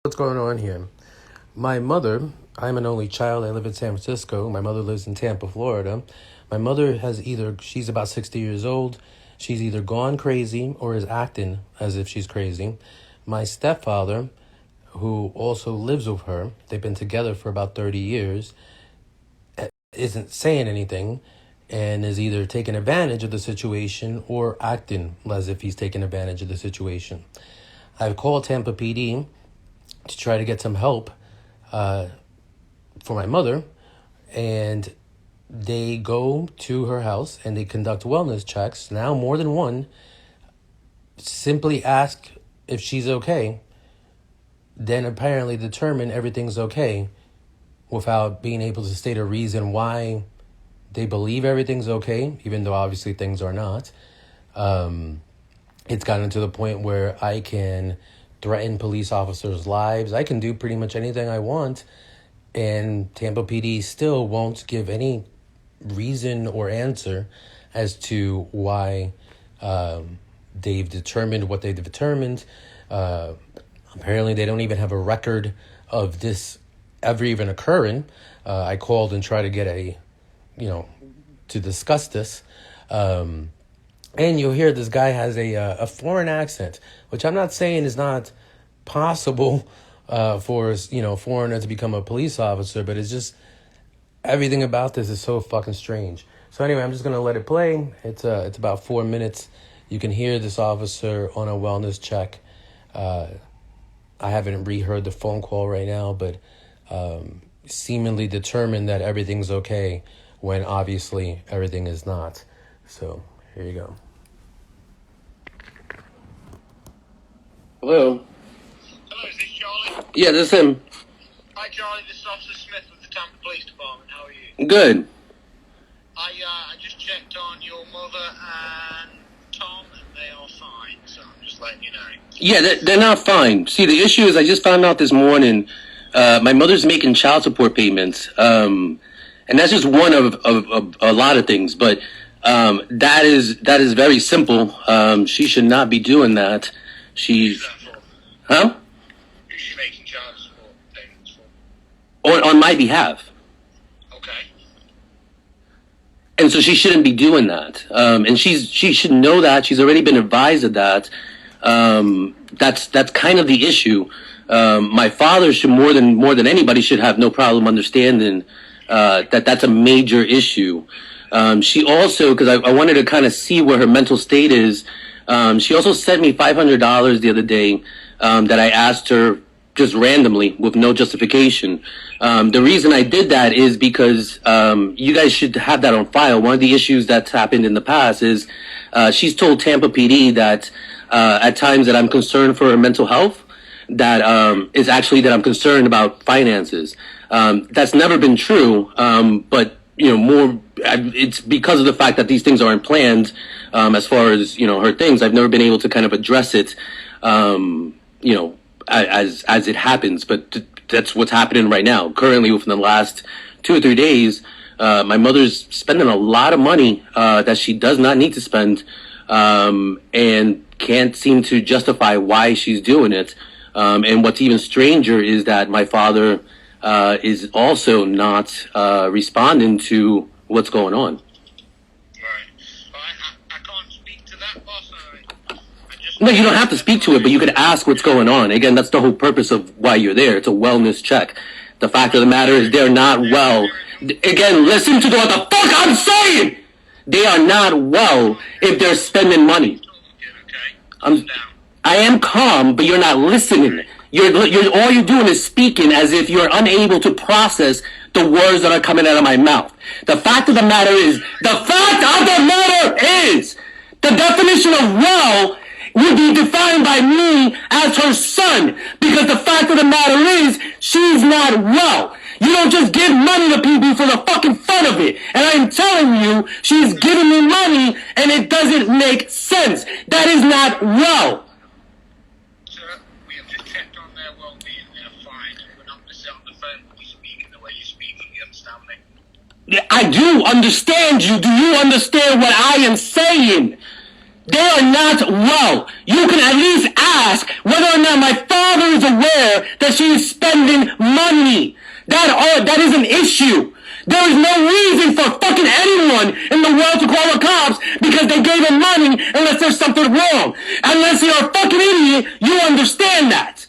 What's going on here? My mother, I'm an only child. I live in San Francisco. My mother lives in Tampa, Florida. My mother she's about 60 years old. She's either gone crazy or is acting as if she's crazy. My stepfather, who also lives with her, they've been together for about 30 years, isn't saying anything and is either taking advantage of the situation or acting as if he's taking advantage of the situation. I've called Tampa PD to try to get some help for my mother, and they go to her house and they conduct wellness checks, now more than one, simply ask if she's okay, then apparently determine everything's okay without being able to state a reason why they believe everything's okay, even though obviously things are not. It's gotten to the point where I can threaten police officers' lives. I can do pretty much anything I want, and Tampa PD still won't give any reason or answer as to why they've determined what they've determined. Apparently, they don't even have a record of this ever even occurring. I called and tried to get to discuss this. And you'll hear this guy has a foreign accent, which I'm not saying is not possible for a foreigner to become a police officer, but it's just everything about this is so fucking strange. So anyway, I'm just gonna let it play. It's about 4 minutes. You can hear this officer on a wellness check. I haven't reheard the phone call right now, but seemingly determined that everything's okay when obviously everything is not. So here you go. Hello. Hello, is this Charlie? Yeah, this is him. Hi, Charlie. This is Officer Smith with the Tampa Police Department. How are you? Good. I just checked on your mother and Tom, and they are fine. So I'm just letting you know. Yeah, they're not fine. See, the issue is I just found out this morning my mother's making child support payments. And that's just one of a lot of things. But that is very simple. She should not be doing that. Who's that for? Huh? Who's she making child support payments for? On my behalf. Okay. And so she shouldn't be doing that. And she should know that. She's already been advised of that. That's kind of the issue. My father should more than anybody should have no problem understanding that's a major issue. She also, because I wanted to kind of see where her mental state is, she also sent me $500 the other day that I asked her just randomly with no justification. The reason I did that is because you guys should have that on file. One of the issues that's happened in the past is she's told Tampa PD that at times that I'm concerned for her mental health, that is actually that I'm concerned about finances. That's never been true, but it's because of the fact that these things aren't planned. As far as her things, I've never been able to kind of address it, as it happens. But that's what's happening right now. Currently, within the last 2 or 3 days, my mother's spending a lot of money that she does not need to spend, and can't seem to justify why she's doing it. And what's even stranger is that my father is also not responding to what's going on. Right. Well, I can't speak to that, boss. No, you don't have to speak to it, but you could ask what's going on. Again, that's the whole purpose of why you're there. It's a wellness check. The fact of the matter is they're not well. Again, listen to what the fuck I'm saying! They are not well if they're spending money. I am calm, but you're not listening. All you're doing is speaking as if you're unable to process the words that are coming out of my mouth. The fact of the matter is, the definition of well would be defined by me as her son, because the fact of the matter is, she's not well. You don't just give money to people for the fucking fun of it. And I'm telling you, she's giving me money and it doesn't make sense. That is not well. Sir, we have just checked on their well-being. They're fine. We're not going to sit on the phone when you speak in the way you speak. You understand me? I do understand you. Do you understand what I am saying? They are not well. You can at least ask whether or not my father is aware that she is spending money. That is an issue. There is no reason for fucking anyone in the world to call the cops because they gave him money unless there's something wrong. Unless you're a fucking idiot, you understand that.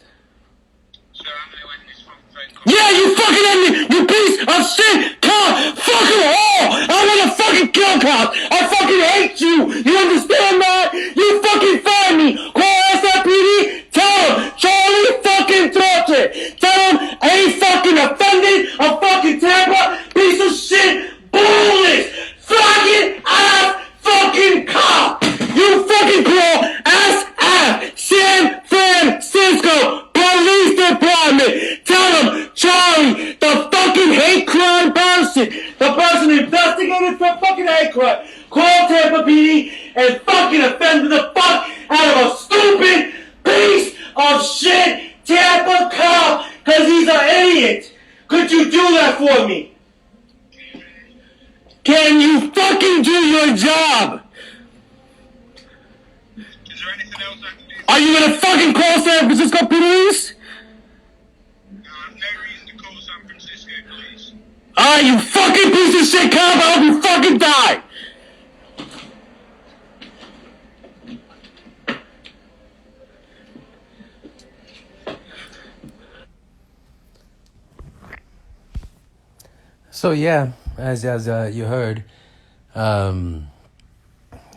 Sir, I'm going to end this phone call. Yeah, you fucking idiot, you piece of shit, cop, fucking whore. I want to fucking kill cops. I fucking hate you. You understand that? You fucking find me. Call SFPD. Tell them Charlie fucking torture. Tell them I ain't fucking offended. I'm fucking Tampa piece of shit, bullish, fucking ass fucking cop. You fucking call SF San Francisco Police Department. Tell them Charlie, the fucking hate crime person, the person investigated for fucking hate crime, call Tampa PD and fucking offended the fuck out of a stupid piece of shit Tampa cop because he's an idiot. Could you do that for me? Can you fucking do your job? Is there anything else I can do? Are you gonna fucking call San Francisco police? No, I have no reason to call San Francisco police. Alright, you fucking piece of shit cop, I hope you fucking die! So yeah, as you heard, that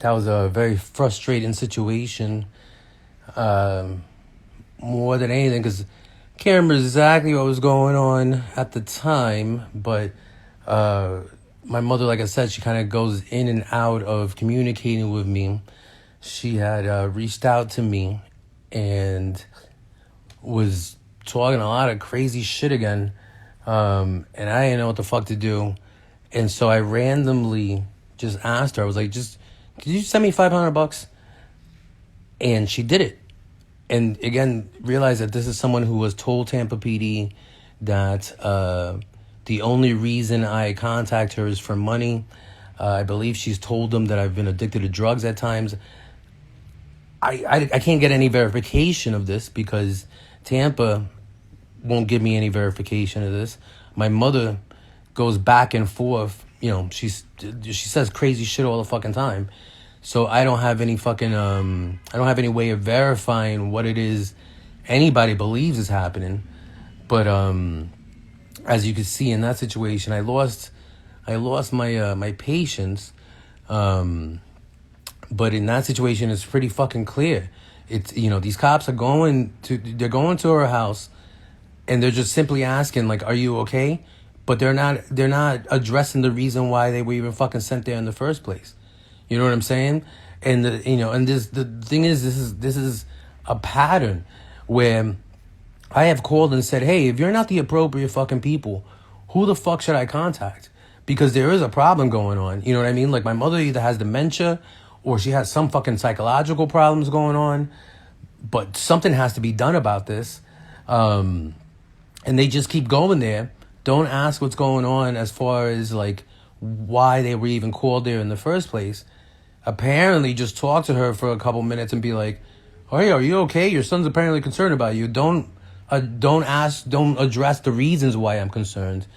was a very frustrating situation. More than anything, because I can't remember exactly what was going on at the time, but my mother, like I said, she kind of goes in and out of communicating with me. She had reached out to me and was talking a lot of crazy shit again. And I didn't know what the fuck to do. And so I randomly just asked her, I was like, could you send me $500? And she did it. And again, realized that this is someone who was told Tampa PD that the only reason I contact her is for money. I believe she's told them that I've been addicted to drugs at times. I can't get any verification of this because Tampa won't give me any verification of this. My mother goes back and forth. You know, she says crazy shit all the fucking time. So I don't have any fucking I don't have any way of verifying what it is anybody believes is happening. But as you can see in that situation, I lost my my patience. But in that situation, it's pretty fucking clear. It's, you know, these cops are going to her house. And they're just simply asking, like, are you okay? But they're not addressing the reason why they were even fucking sent there in the first place. You know what I'm saying? And the thing is, this is a pattern where I have called and said, hey, if you're not the appropriate fucking people, who the fuck should I contact? Because there is a problem going on. You know what I mean? Like, my mother either has dementia or she has some fucking psychological problems going on. But something has to be done about this. And they just keep going there. Don't ask what's going on as far as, like, why they were even called there in the first place. Apparently, just talk to her for a couple minutes and be like, oh, hey, are you okay? Your son's apparently concerned about you. Don't address the reasons why I'm concerned.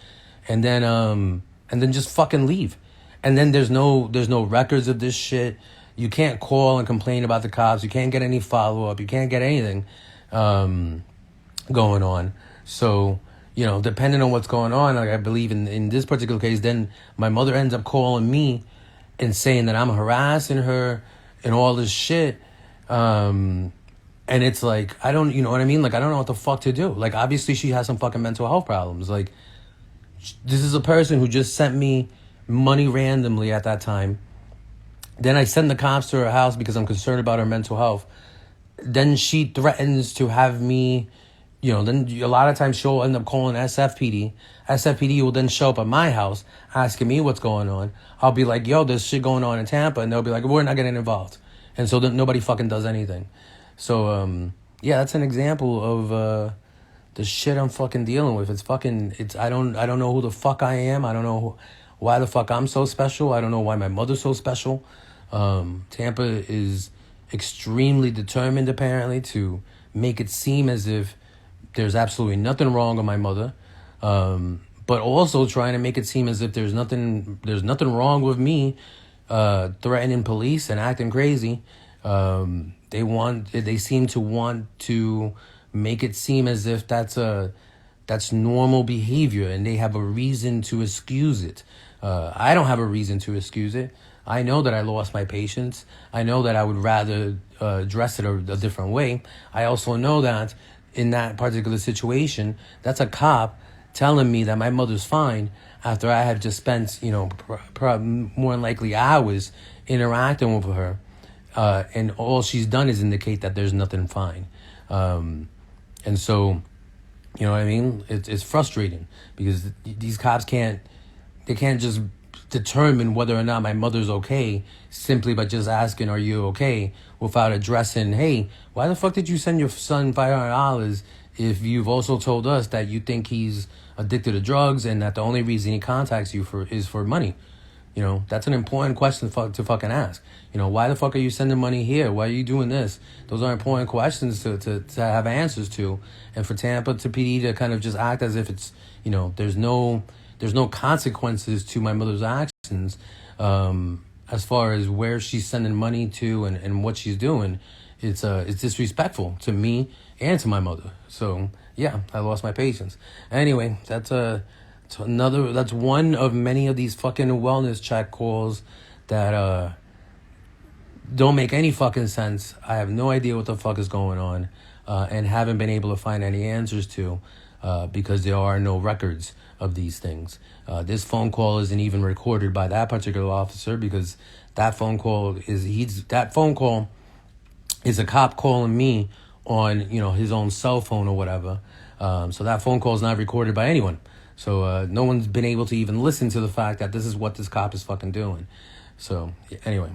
And then just fucking leave. And then there's no records of this shit. You can't call and complain about the cops. You can't get any follow-up. You can't get anything going on. So, you know, depending on what's going on, like I believe in this particular case, then my mother ends up calling me and saying that I'm harassing her and all this shit. And it's like, you know what I mean? Like, I don't know what the fuck to do. Like, obviously she has some fucking mental health problems. Like, this is a person who just sent me money randomly at that time. Then I send the cops to her house because I'm concerned about her mental health. Then she threatens to have me, you know, then a lot of times she'll end up calling SFPD. SFPD will then show up at my house asking me what's going on. I'll be like, yo, there's shit going on in Tampa. And they'll be like, we're not getting involved. And so then nobody fucking does anything. So, yeah, that's an example of the shit I'm fucking dealing with. I don't know who the fuck I am. I don't know why the fuck I'm so special. I don't know why my mother's so special. Tampa is extremely determined, apparently, to make it seem as if there's absolutely nothing wrong with my mother, but also trying to make it seem as if there's nothing wrong with me threatening police and acting crazy. They seem to want to make it seem as if that's normal behavior, and they have a reason to excuse it. I don't have a reason to excuse it. I know that I lost my patience. I know that I would rather address it a different way. I also know that in that particular situation, that's a cop telling me that my mother's fine after I have just spent, more than likely hours interacting with her. And all she's done is indicate that there's nothing fine. And so, you know what I mean? It's frustrating because these cops can't just determine whether or not my mother's okay simply by just asking, are you okay? Without addressing, hey, why the fuck did you send your son $500 if you've also told us that you think he's addicted to drugs and that the only reason he contacts you is for money? That's an important question to fucking ask. Why the fuck are you sending money here? Why are you doing this? Those are important questions to have answers to. And for Tampa to PD to kind of just act as if it's, there's no consequences to my mother's actions as far as where she's sending money to and what she's doing. It's disrespectful to me and to my mother. So yeah, I lost my patience. Anyway, that's one of many of these fucking wellness check calls that don't make any fucking sense. I have no idea what the fuck is going on, and haven't been able to find any answers to, because there are no records of these things. This phone call isn't even recorded by that particular officer because that phone call is a cop calling me on his own cell phone or whatever. So that phone call is not recorded by anyone. So no one's been able to even listen to the fact that this is what this cop is fucking doing. So anyway.